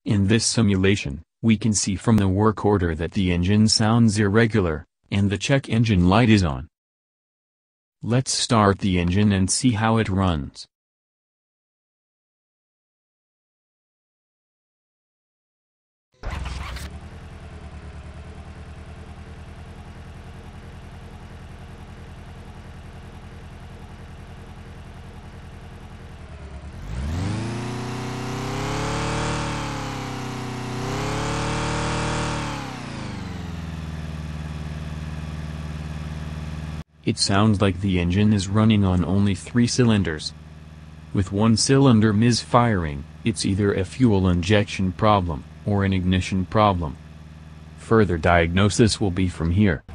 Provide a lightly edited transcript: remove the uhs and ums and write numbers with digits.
In this simulation, we can see from the work order that the engine sounds irregular, and the check engine light is on. Let's start the engine and see how it runs. It sounds like the engine is running on only 3 cylinders. With one cylinder misfiring, it's either a fuel injection problem, or an ignition problem. Further diagnosis will be from here.